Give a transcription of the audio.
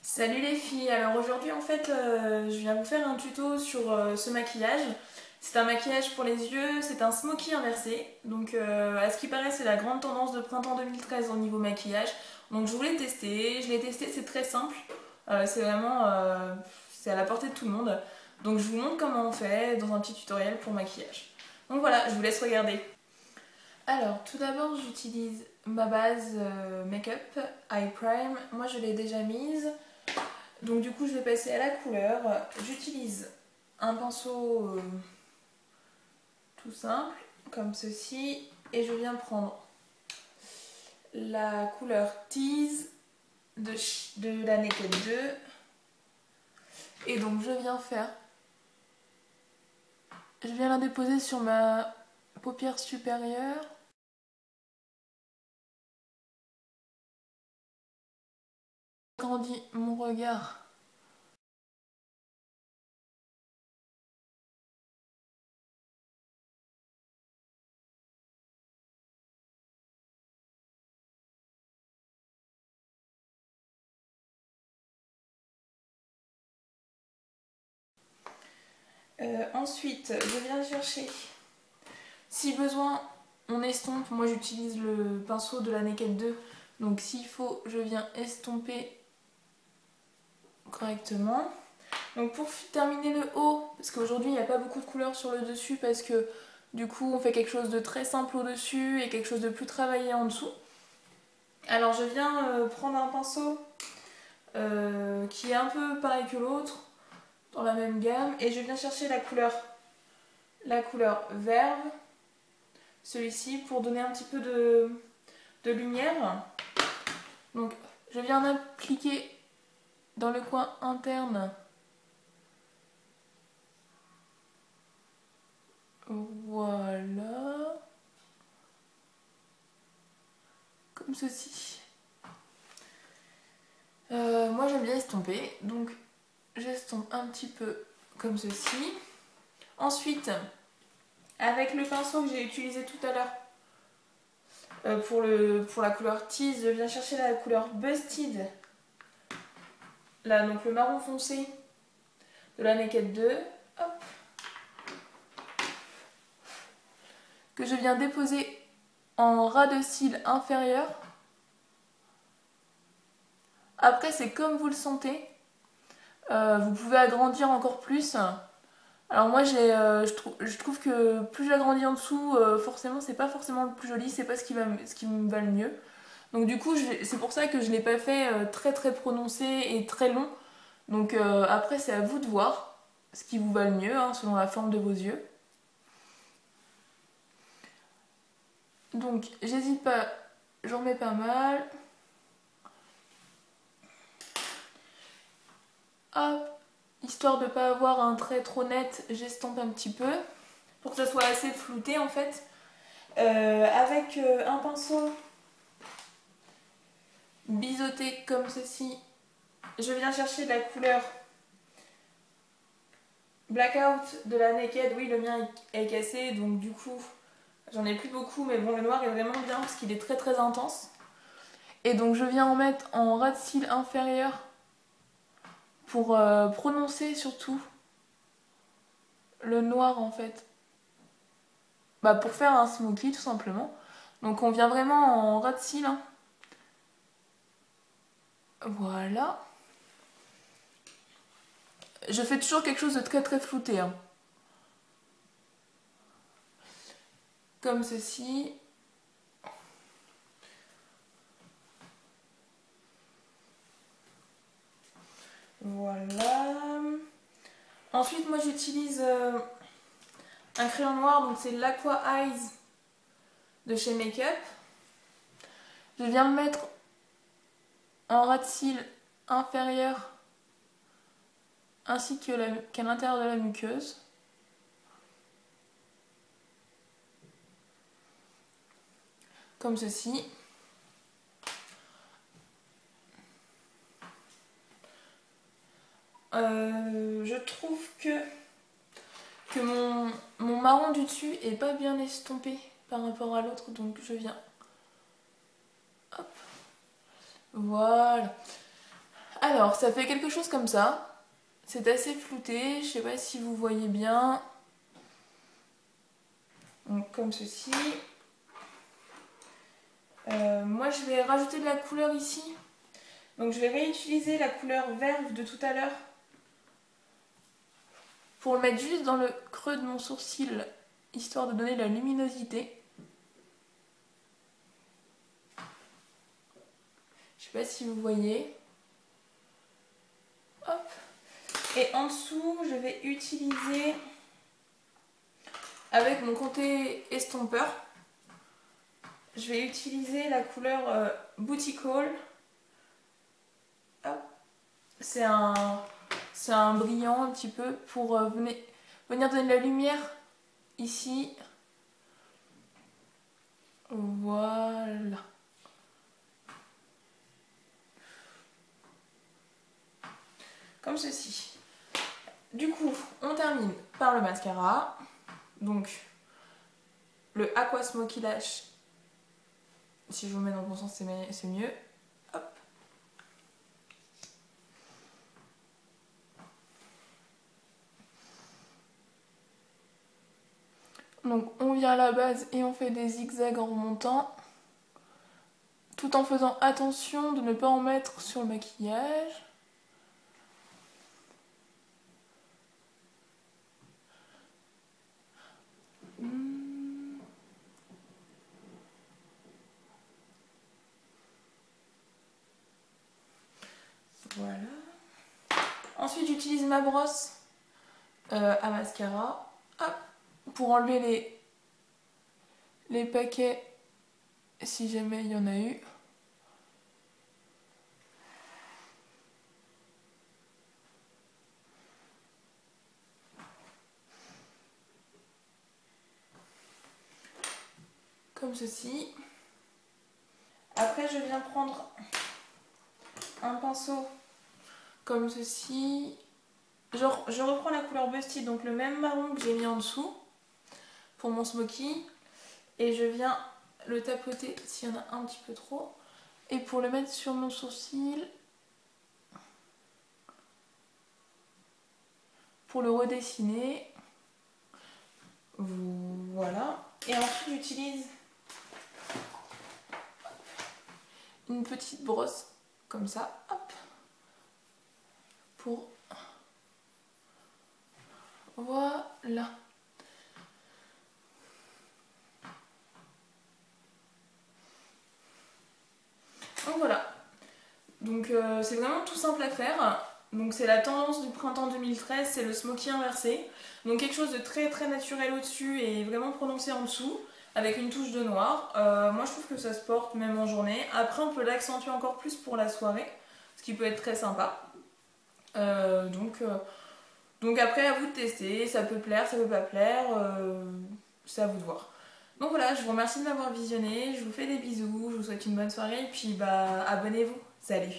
Salut les filles, alors aujourd'hui en fait je viens vous faire un tuto sur ce maquillage. C'est un maquillage pour les yeux, c'est un smoky inversé. Donc à ce qui paraît c'est la grande tendance de printemps 2013 au niveau maquillage. Donc je voulais tester, je l'ai testé, c'est très simple. C'est vraiment c'est à la portée de tout le monde. Donc je vous montre comment on fait dans un petit tutoriel pour maquillage. Donc voilà, je vous laisse regarder. Alors tout d'abord j'utilise ma base make-up Eye Prime. Moi je l'ai déjà mise. Donc du coup je vais passer à la couleur. J'utilise un pinceau tout simple comme ceci et je viens prendre la couleur Tease de la Naked 2 et donc je viens la déposer sur ma paupière supérieure. J'agrandis mon regard. Ensuite, je viens chercher, si besoin, on estompe. Moi j'utilise le pinceau de la Naked 2, donc s'il faut, je viens estomper correctement. Donc pour terminer le haut, parce qu'aujourd'hui il n'y a pas beaucoup de couleurs sur le dessus, parce que du coup on fait quelque chose de très simple au dessus et quelque chose de plus travaillé en dessous. Alors je viens prendre un pinceau qui est un peu pareil que l'autre, dans la même gamme, et je viens chercher la couleur verve, celui-ci, pour donner un petit peu de lumière. Donc je viens appliquer dans le coin interne. Voilà. Comme ceci. Moi j'aime bien estomper, donc j'estompe un petit peu comme ceci. Ensuite, avec le pinceau que j'ai utilisé tout à l'heure pour la couleur Tease, je viens chercher la couleur Busted. Là, donc le marron foncé de la Naked 2. Hop. Que je viens déposer en ras de cils inférieur. Après, c'est comme vous le sentez. Vous pouvez agrandir encore plus. Alors moi je trouve que plus j'agrandis en dessous, forcément c'est pas forcément le plus joli, c'est pas ce qui me va le mieux. Donc du coup c'est pour ça que je l'ai pas fait très très prononcé et très long. Donc après c'est à vous de voir ce qui vous va le mieux, hein, selon la forme de vos yeux. Donc j'hésite pas, j'en mets pas mal. Hop, histoire de pas avoir un trait trop net, j'estompe un petit peu pour que ça soit assez flouté en fait. Avec un pinceau biseauté comme ceci, je viens chercher de la couleur Blackout de la Naked. Oui, le mien est cassé, donc du coup j'en ai plus beaucoup, mais bon, le noir est vraiment bien parce qu'il est très très intense. Et donc je viens en mettre en ras de cils inférieur pour prononcer surtout le noir en fait. Bah, pour faire un smoky tout simplement. Donc on vient vraiment en ras de cils, hein. Voilà. Je fais toujours quelque chose de très très flouté, hein. Comme ceci. Voilà. Ensuite moi j'utilise un crayon noir, donc c'est l'Aqua Eyes de chez Makeup. Je viens me mettre en ras de cils inférieur ainsi qu'à l'intérieur de la muqueuse. Comme ceci. Je trouve que mon marron du dessus est pas bien estompé par rapport à l'autre, donc je viens. Hop. Voilà. Alors, ça fait quelque chose comme ça. C'est assez flouté, je sais pas si vous voyez bien. Donc, comme ceci. Moi, je vais rajouter de la couleur ici. Donc, je vais réutiliser la couleur verve de tout à l'heure pour le mettre juste dans le creux de mon sourcil, histoire de donner de la luminosité. Je sais pas si vous voyez. Hop. Et en dessous, je vais utiliser, avec mon côté estompeur, je vais utiliser la couleur Booty Call. Hop. C'est un brillant un petit peu pour venir donner de la lumière ici. Voilà. Comme ceci. Du coup, on termine par le mascara. Donc, le Aqua Smoky Lash. Si je vous mets dans le bon sens, c'est mieux. Hop. Donc, on vient à la base et on fait des zigzags en remontant. Tout en faisant attention de ne pas en mettre sur le maquillage. Voilà. Ensuite, j'utilise ma brosse à mascara, hop, pour enlever les paquets si jamais il y en a eu. Comme ceci. Après, je viens prendre un pinceau comme ceci. Je reprends la couleur Busty, donc le même marron que j'ai mis en dessous pour mon smoky. Et je viens le tapoter s'il y en a un petit peu trop. Et pour le mettre sur mon sourcil, pour le redessiner. Voilà. Et ensuite, j'utilise une petite brosse comme ça, hop, pour voilà. Donc voilà. Donc c'est vraiment tout simple à faire. Donc c'est la tendance du printemps 2013, c'est le smoky inversé. Donc quelque chose de très très naturel au-dessus et vraiment prononcé en dessous, avec une touche de noir. Moi je trouve que ça se porte même en journée. Après on peut l'accentuer encore plus pour la soirée, ce qui peut être très sympa. Donc après à vous de tester, ça peut plaire, ça peut pas plaire, c'est à vous de voir. Donc voilà, je vous remercie de m'avoir visionné, je vous fais des bisous, je vous souhaite une bonne soirée et puis bah abonnez-vous, salut!